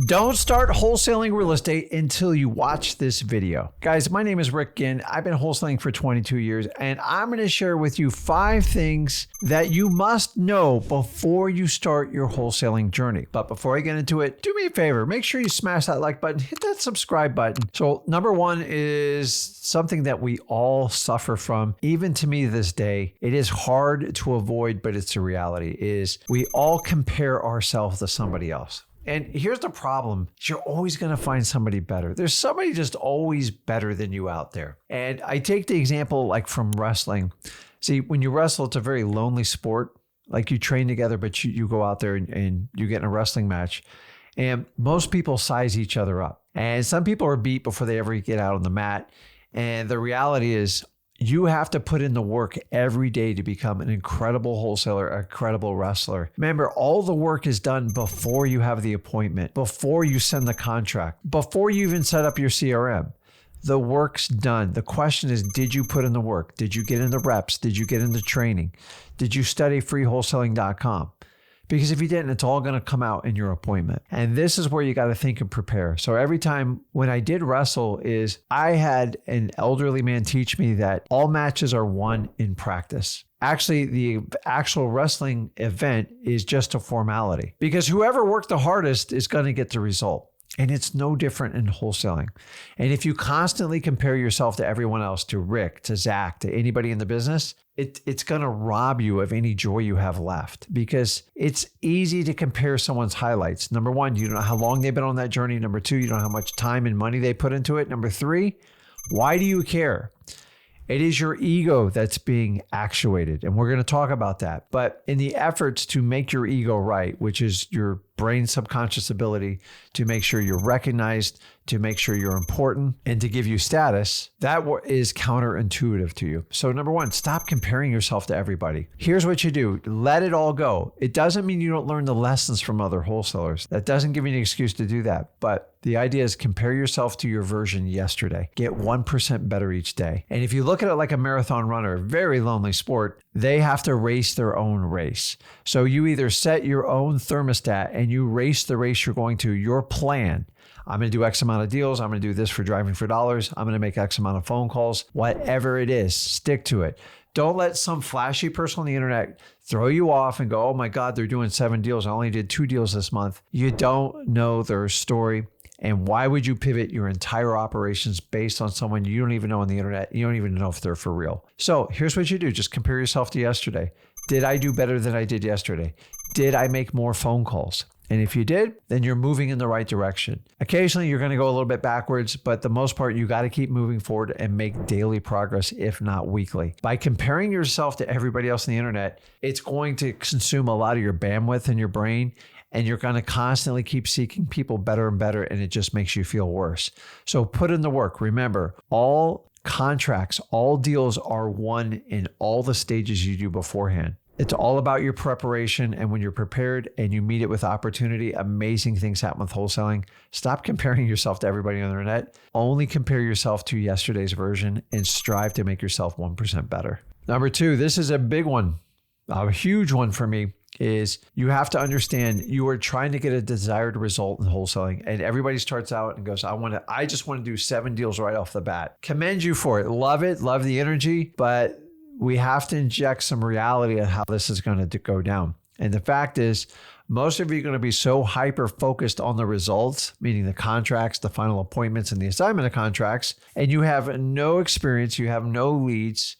Don't start wholesaling real estate until you watch this video. Guys, my name is Rick Ginn. I've been wholesaling for 22 years, and I'm going to share with you 5 things that you must know before you start your wholesaling journey. But before I get into it, do me a favor. Make sure you smash that like button, hit that subscribe button. So number 1 is something that we all suffer from. Even to me this day, it is hard to avoid, but it's a reality, is we all compare ourselves to somebody else. And here's the problem. You're always going to find somebody better. There's somebody just always better than you out there. And I take the example like from wrestling. See, when you wrestle, it's a very lonely sport. Like you train together, but you go out there and you get in a wrestling match. And most people size each other up. And some people are beat before they ever get out on the mat. And the reality is, you have to put in the work every day to become an incredible wholesaler, a credible wrestler. Remember, all the work is done before you have the appointment, before you send the contract, before you even set up your CRM. The work's done. The question is, did you put in the work? Did you get in the reps? Did you get into training? Did you study freewholesaling.com? Because if you didn't, it's all going to come out in your appointment. And this is where you got to think and prepare. So every time when I did wrestle is I had an elderly man teach me that all matches are won in practice. Actually, the actual wrestling event is just a formality because whoever worked the hardest is going to get the result. And it's no different in wholesaling. And if you constantly compare yourself to everyone else, to Rick, to Zach, to anybody in the business, it's going to rob you of any joy you have left because it's easy to compare someone's highlights. Number 1, you don't know how long they've been on that journey. Number 2, you don't know how much time and money they put into it. Number 3, why do you care? It is your ego that's being actuated. And we're going to talk about that. But in the efforts to make your ego right, which is your brain subconscious ability to make sure you're recognized, to make sure you're important, and to give you status, that is counterintuitive to you. So number 1, stop comparing yourself to everybody. Here's what you do. Let it all go. It doesn't mean you don't learn the lessons from other wholesalers. That doesn't give you an excuse to do that. But the idea is compare yourself to your version yesterday. Get 1% better each day. And if you look at it like a marathon runner, very lonely sport, they have to race their own race. So you either set your own thermostat and you race the race you're going to, your plan. I'm going to do X amount of deals. I'm going to do this for driving for dollars. I'm going to make X amount of phone calls. Whatever it is, stick to it. Don't let some flashy person on the internet throw you off and go, oh my God, they're doing 7 deals. I only did 2 deals this month. You don't know their story. And why would you pivot your entire operations based on someone you don't even know on the internet? You don't even know if they're for real. So here's what you do. Just compare yourself to yesterday. Did I do better than I did yesterday? Did I make more phone calls? And if you did, then you're moving in the right direction. Occasionally, you're going to go a little bit backwards, but the most part, you got to keep moving forward and make daily progress, if not weekly. By comparing yourself to everybody else on the internet, it's going to consume a lot of your bandwidth in your brain, and you're going to constantly keep seeking people better and better, and it just makes you feel worse. So put in the work. Remember, all contracts, all deals are won in all the stages you do beforehand. It's all about your preparation, and when you're prepared and you meet it with opportunity, amazing things happen with wholesaling. Stop comparing yourself to everybody on the internet. Only compare yourself to yesterday's version and strive to make yourself 1% better. Number 2, this is a big one, a huge one for me, is you have to understand you are trying to get a desired result in wholesaling, and everybody starts out and goes, I just want to do 7 deals right off the bat. Commend you for it. Love the energy, but we have to inject some reality of how this is going to go down. And the fact is, most of you are going to be so hyper focused on the results, meaning the contracts, the final appointments, and the assignment of contracts, and you have no experience, you have no leads.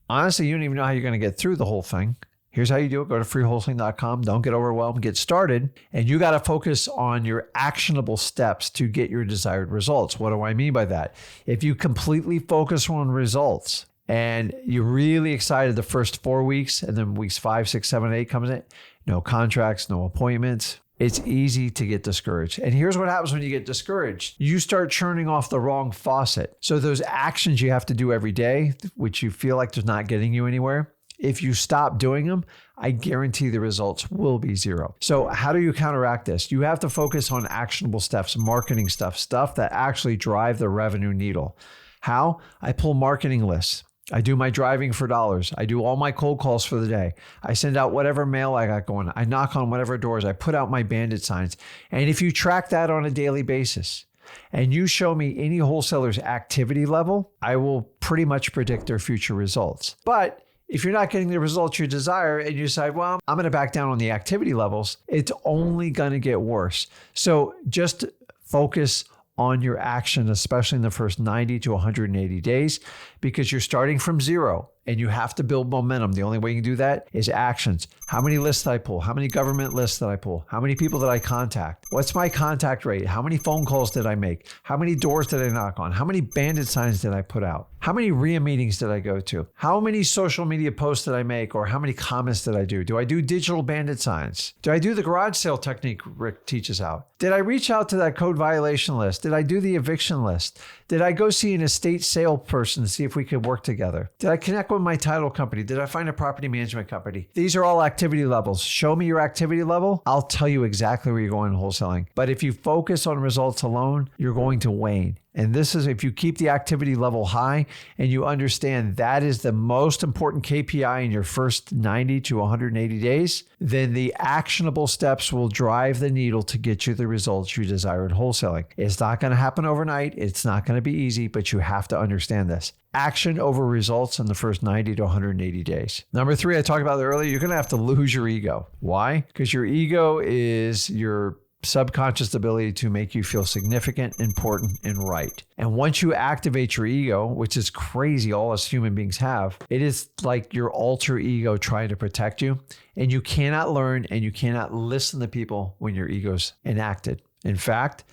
Honestly, you don't even know how you're going to get through the whole thing. Here's how you do it. Go to freewholesaling.com. Don't get overwhelmed. Get started. And you got to focus on your actionable steps to get your desired results. What do I mean by that? If you completely focus on results, and you're really excited the first 4 weeks, and then weeks 5, 6, 7, 8 comes in, no contracts, no appointments, it's easy to get discouraged. And here's what happens when you get discouraged. You start churning off the wrong faucet. So those actions you have to do every day, which you feel like they're not getting you anywhere, if you stop doing them, I guarantee the results will be 0. So how do you counteract this? You have to focus on actionable steps, marketing stuff that actually drive the revenue needle. How? I pull marketing lists. I do my driving for dollars. I do all my cold calls for the day. I send out whatever mail I got going. I knock on whatever doors. I put out my bandit signs. And if you track that on a daily basis and you show me any wholesaler's activity level, I will pretty much predict their future results. But if you're not getting the results you desire and you decide, well, I'm going to back down on the activity levels, it's only going to get worse. So just focus on your action, especially in the first 90 to 180 days, because you're starting from zero and you have to build momentum. The only way you can do that is actions. How many lists did I pull? How many government lists did I pull? How many people did I contact? What's my contact rate? How many phone calls did I make? How many doors did I knock on? How many bandit signs did I put out? How many RIA meetings did I go to? How many social media posts did I make, or how many comments did I do? Do I do digital bandit signs? Do I do the garage sale technique Rick teaches out? Did I reach out to that code violation list? Did I do the eviction list? Did I go see an estate sale person to see if we could work together? Did I connect with my title company? Did I find a property management company? These are all activity levels. Show me your activity level. I'll tell you exactly where you're going in wholesaling. But if you focus on results alone, you're going to wane. And this is if you keep the activity level high and you understand that is the most important KPI in your first 90 to 180 days, then the actionable steps will drive the needle to get you the results you desire in wholesaling. It's not going to happen overnight. It's not going to be easy, but you have to understand this. Action over results in the first 90 to 180 days. Number 3, I talked about it earlier, you're going to have to lose your ego. Why? Because your ego is your subconscious ability to make you feel significant, important, and right. And once you activate your ego, which is crazy, all us human beings have, it is like your alter ego trying to protect you. And you cannot learn and you cannot listen to people when your ego's enacted. In fact,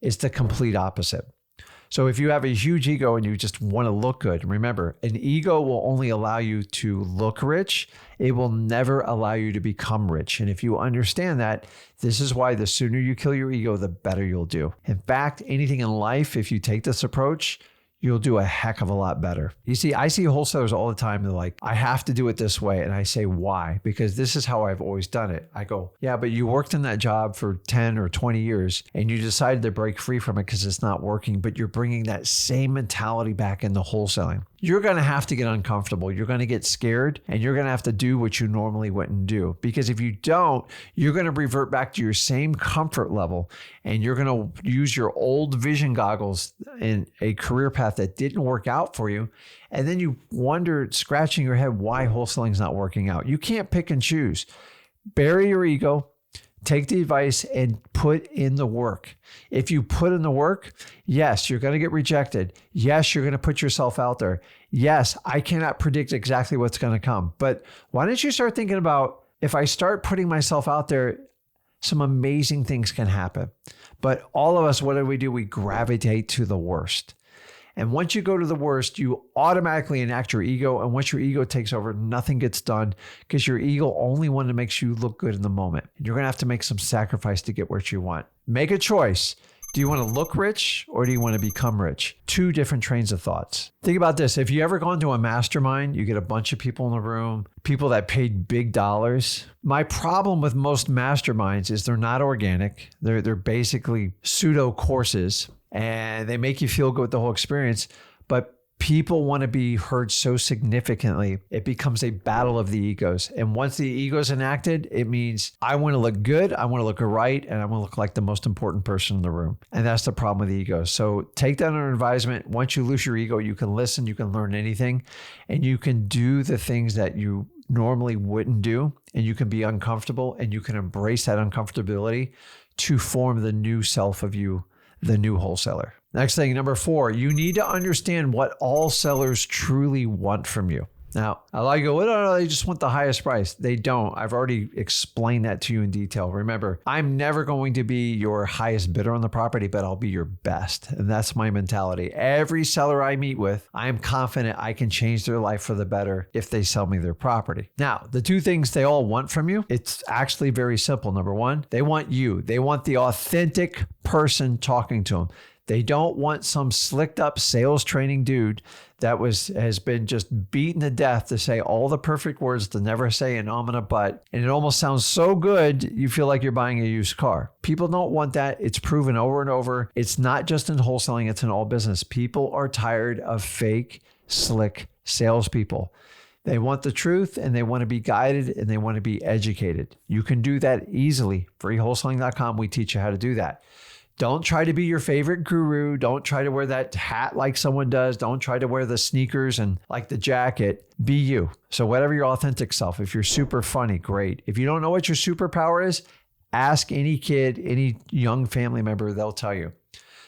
it's the complete opposite. So if you have a huge ego and you just want to look good, remember, an ego will only allow you to look rich. It will never allow you to become rich. And if you understand that, this is why the sooner you kill your ego, the better you'll do. In fact, anything in life, if you take this approach, you'll do a heck of a lot better. You see, I see wholesalers all the time. They're like, I have to do it this way. And I say, why? Because this is how I've always done it. I go, yeah, but you worked in that job for 10 or 20 years and you decided to break free from it because it's not working, but you're bringing that same mentality back into wholesaling. You're going to have to get uncomfortable. You're going to get scared and you're going to have to do what you normally wouldn't do. Because if you don't, you're going to revert back to your same comfort level and you're going to use your old vision goggles in a career path that didn't work out for you. And then you wonder, scratching your head, why wholesaling is not working out. You can't pick and choose. Bury your ego. Take the advice and put in the work. If you put in the work, yes, you're going to get rejected. Yes, you're going to put yourself out there. Yes, I cannot predict exactly what's going to come. But why don't you start thinking about, if I start putting myself out there, some amazing things can happen. But all of us, what do? We gravitate to the worst. And once you go to the worst, you automatically enact your ego. And once your ego takes over, nothing gets done because your ego only one that makes you look good in the moment. You're going to have to make some sacrifice to get what you want. Make a choice. Do you want to look rich or do you want to become rich? Two different trains of thoughts. Think about this. If you ever gone to a mastermind, you get a bunch of people in the room, people that paid big dollars. My problem with most masterminds is they're not organic. They're basically pseudo courses. And they make you feel good with the whole experience, but people want to be heard so significantly, it becomes a battle of the egos. And once the ego's enacted, it means I want to look good, I want to look right, and I want to look like the most important person in the room. And that's the problem with the ego. So take that under advisement. Once you lose your ego, you can listen, you can learn anything, and you can do the things that you normally wouldn't do, and you can be uncomfortable, and you can embrace that uncomfortability to form the new self of you, the new wholesaler. Next thing, number 4, you need to understand what all sellers truly want from you. Now, a lot of you go, well, no, they just want the highest price. They don't. I've already explained that to you in detail. Remember, I'm never going to be your highest bidder on the property, but I'll be your best. And that's my mentality. Every seller I meet with, I'm confident I can change their life for the better if they sell me their property. Now, the 2 things they all want from you, it's actually very simple. Number 1, they want you. They want the authentic person talking to them. They don't want some slicked up sales training dude that has been just beaten to death to say all the perfect words to never say an and a but. And it almost sounds so good, you feel like you're buying a used car. People don't want that. It's proven over and over. It's not just in wholesaling, it's in all business. People are tired of fake slick salespeople. They want the truth and they want to be guided and they want to be educated. You can do that easily. Freewholesaling.com, we teach you how to do that. Don't try to be your favorite guru. Don't try to wear that hat like someone does. Don't try to wear the sneakers and like the jacket. Be you. So whatever your authentic self, if you're super funny, great. If you don't know what your superpower is, ask any kid, any young family member, they'll tell you.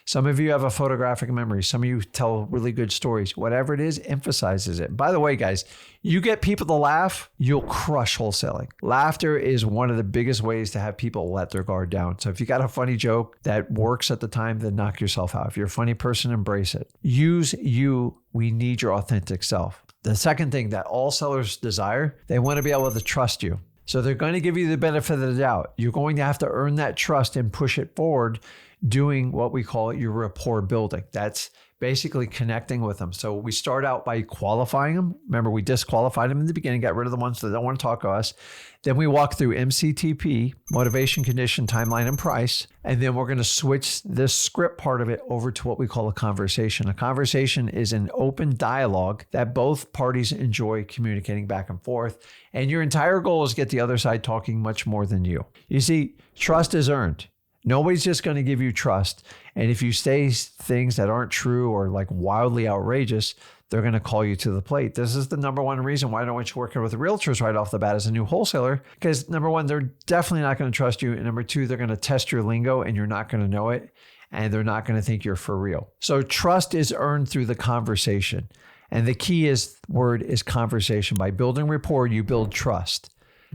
Some of you have a photographic memory. Some of you tell really good stories. Whatever it is, emphasizes it. By the way, guys, you get people to laugh, you'll crush wholesaling. Laughter is one of the biggest ways to have people let their guard down. So if you got a funny joke that works at the time, then knock yourself out. If you're a funny person, embrace it. Use you. We need your authentic self. The second thing that all sellers desire, they want to be able to trust you. So they're going to give you the benefit of the doubt. You're going to have to earn that trust and push it forward, doing what we call your rapport building. That's basically connecting with them. So we start out by qualifying them. Remember, we disqualified them in the beginning, got rid of the ones that don't want to talk to us. Then we walk through MCTP, motivation, condition, timeline, and price. And then we're going to switch this script part of it over to what we call a conversation. A conversation is an open dialogue that both parties enjoy communicating back and forth. And your entire goal is get the other side talking much more than you. You see, trust is earned. Nobody's just going to give you trust. And if you say things that aren't true or like wildly outrageous, they're going to call you to the plate. This is the number one reason why I don't want you working with realtors right off the bat as a new wholesaler. Because number one, they're definitely not going to trust you. And number two, they're going to test your lingo and you're not going to know it. And they're not going to think you're for real. So trust is earned through the conversation. And the key word is conversation. By building rapport, you build trust.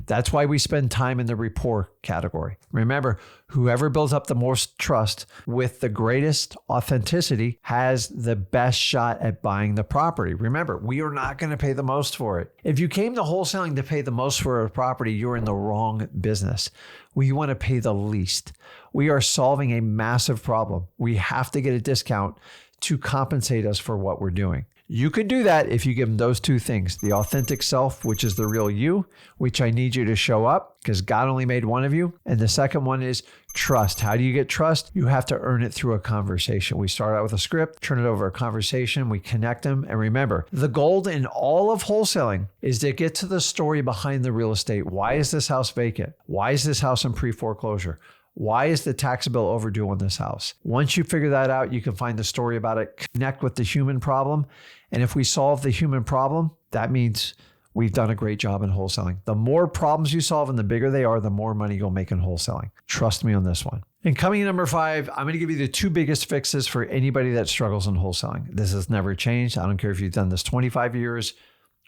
That's why we spend time in the rapport category. Remember, whoever builds up the most trust with the greatest authenticity has the best shot at buying the property. Remember, we are not going to pay the most for it. If you came to wholesaling to pay the most for a property, you're in the wrong business. We want to pay the least. We are solving a massive problem. We have to get a discount to compensate us for what we're doing. You can do that if you give them those two things, the authentic self, which is the real you, which I need you to show up because God only made one of you. And the second one is trust. How do you get trust? You have to earn it through a conversation. We start out with a script, turn it over a conversation, we connect them. And remember, the goal in all of wholesaling is to get to the story behind the real estate. Why is this house vacant? Why is this house in pre-foreclosure? Why is the tax bill overdue on this house? Once you figure that out, you can find the story about it, connect with the human problem. And if we solve the human problem, that means we've done a great job in wholesaling. The more problems you solve and the bigger they are, the more money you'll make in wholesaling. Trust me on this one. And coming in number 5, I'm going to give you the 2 biggest fixes for anybody that struggles in wholesaling. This has never changed. I don't care if you've done this 25 years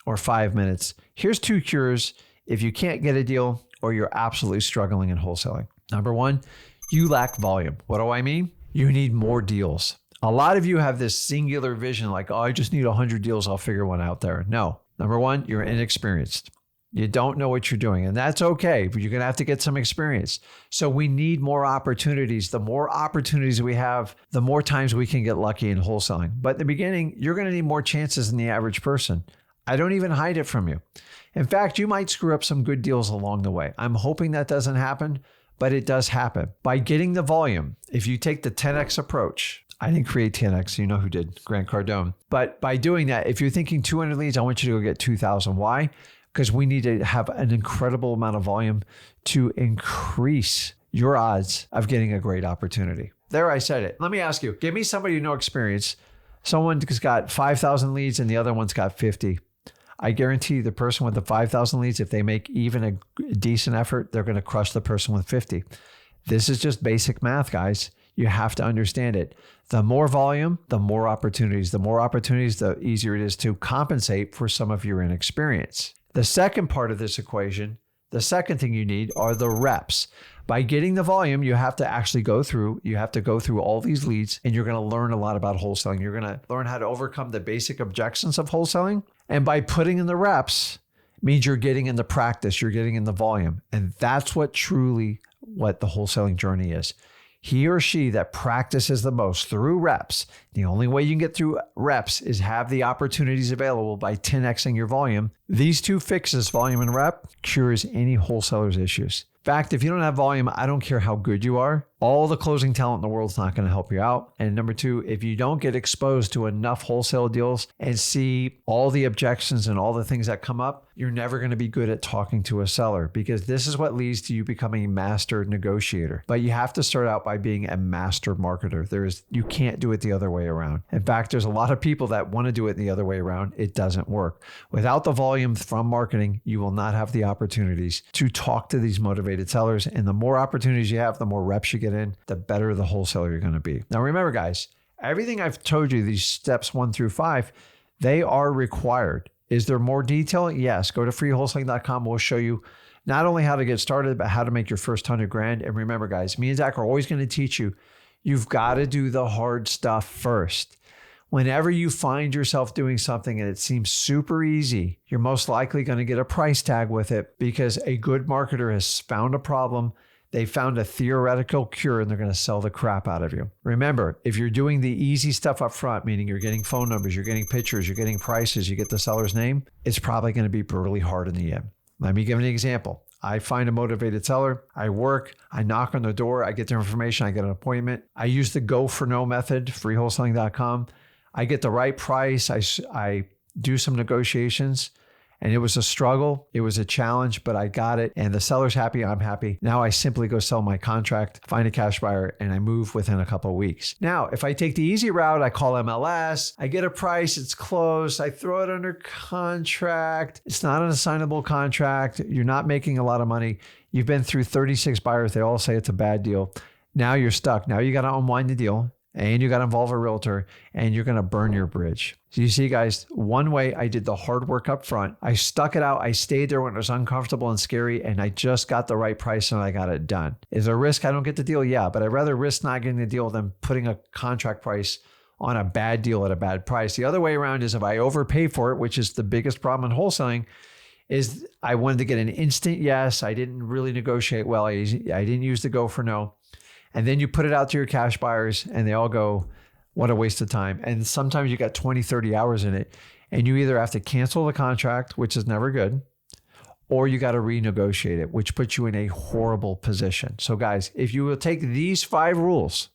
or 5 minutes. Here's 2 cures if you can't get a deal or you're absolutely struggling in wholesaling. Number 1, you lack volume. What do I mean? You need more deals. A lot of you have this singular vision like, oh, I just need 100 deals. I'll figure one out there. No. Number 1, you're inexperienced. You don't know what you're doing, and that's okay, but you're going to have to get some experience. So we need more opportunities. The more opportunities we have, the more times we can get lucky in wholesaling. But in the beginning, you're going to need more chances than the average person. I don't even hide it from you. In fact, you might screw up some good deals along the way. I'm hoping that doesn't happen, but it does happen. By getting the volume, if you take the 10X approach, I didn't create 10X, you know who did, Grant Cardone. But by doing that, if you're thinking 200 leads, I want you to go get 2,000. Why? Because we need to have an incredible amount of volume to increase your odds of getting a great opportunity. There, I said it. Let me ask you, give me somebody who no experience. Someone who's got 5,000 leads and the other one's got 50. I guarantee the person with the 5,000 leads, if they make even a decent effort, they're going to crush the person with 50. This is just basic math, guys. You have to understand it. The more volume, the more opportunities. The more opportunities, the easier it is to compensate for some of your inexperience. The second part of this equation, the second thing you need are the reps. By getting the volume, you have to actually go through all these leads, and you're going to learn a lot about wholesaling. You're going to learn how to overcome the basic objections of wholesaling. And by putting in the reps means you're getting in the practice, you're getting in the volume. And that's what the wholesaling journey is. He or she that practices the most through reps. The only way you can get through reps is have the opportunities available by 10Xing your volume. These 2 fixes, volume and rep, cures any wholesaler's issues. In fact, if you don't have volume, I don't care how good you are. all the closing talent in the world is not going to help you out. And number two, if you don't get exposed to enough wholesale deals and see all the objections and all the things that come up, you're never going to be good at talking to a seller, because this is what leads to you becoming a master negotiator. But you have to start out by being a master marketer. You can't do it the other way around. In fact, there's a lot of people that want to do it the other way around. It doesn't work. Without the volume from marketing, you will not have the opportunities to talk to these motivated sellers. And the more opportunities you have, the more reps you get in, the better the wholesaler you're going to be. Now, remember, guys, everything I've told you, these steps 1 through 5, they are required. Is there more detail? Yes. Go to freewholesaling.com. We'll show you not only how to get started, but how to make your first $100,000. And remember, guys, me and Zach are always going to teach you, you've got to do the hard stuff first. Whenever you find yourself doing something and it seems super easy, you're most likely going to get a price tag with it, because a good marketer has found a problem. They found a theoretical cure, and they're going to sell the crap out of you. Remember, if you're doing the easy stuff up front, meaning you're getting phone numbers, you're getting pictures, you're getting prices, you get the seller's name, it's probably going to be really hard in the end. Let me give an example. I find a motivated seller, I work, I knock on their door, I get their information, I get an appointment. I use the go for no method, freewholesaling.com. I get the right price. I do some negotiations. And it was a struggle. It was a challenge, but I got it. And the seller's happy. I'm happy. Now I simply go sell my contract, find a cash buyer, and I move within a couple of weeks. Now, if I take the easy route, I call MLS, I get a price, it's closed, I throw it under contract. It's not an assignable contract. You're not making a lot of money. You've been through 36 buyers. They all say it's a bad deal. Now you're stuck. Now you got to unwind the deal. And you got to involve a realtor, and you're going to burn your bridge. So you see, guys, one way I did the hard work up front. I stuck it out. I stayed there when it was uncomfortable and scary, and I just got the right price and I got it done. Is there a risk I don't get the deal? Yeah, but I'd rather risk not getting the deal than putting a contract price on a bad deal at a bad price. The other way around is if I overpay for it, which is the biggest problem in wholesaling, is I wanted to get an instant yes. I didn't really negotiate well. I didn't use the go for no. And then you put it out to your cash buyers and they all go, what a waste of time. And sometimes you got 20, 30 hours in it, and you either have to cancel the contract, which is never good, or you got to renegotiate it, which puts you in a horrible position. So guys, if you will take these 5 rules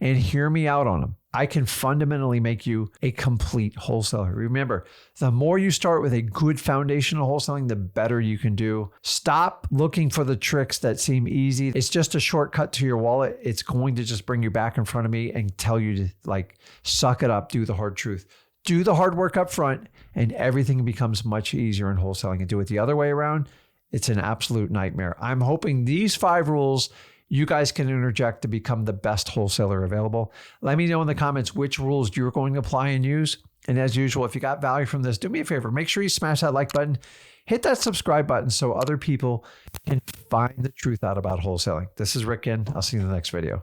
and hear me out on them, I can fundamentally make you a complete wholesaler. Remember, the more you start with a good foundation of wholesaling, the better you can do. Stop looking for the tricks that seem easy. It's just a shortcut to your wallet. It's going to just bring you back in front of me and tell you to suck it up, do the hard truth. Do the hard work up front, and everything becomes much easier in wholesaling. And do it the other way around, it's an absolute nightmare. I'm hoping these 5 rules you guys can interject to become the best wholesaler available. Let me know in the comments which rules you're going to apply and use. And as usual, if you got value from this, do me a favor, make sure you smash that like button, hit that subscribe button so other people can find the truth out about wholesaling. This is Rick, and I'll see you in the next video.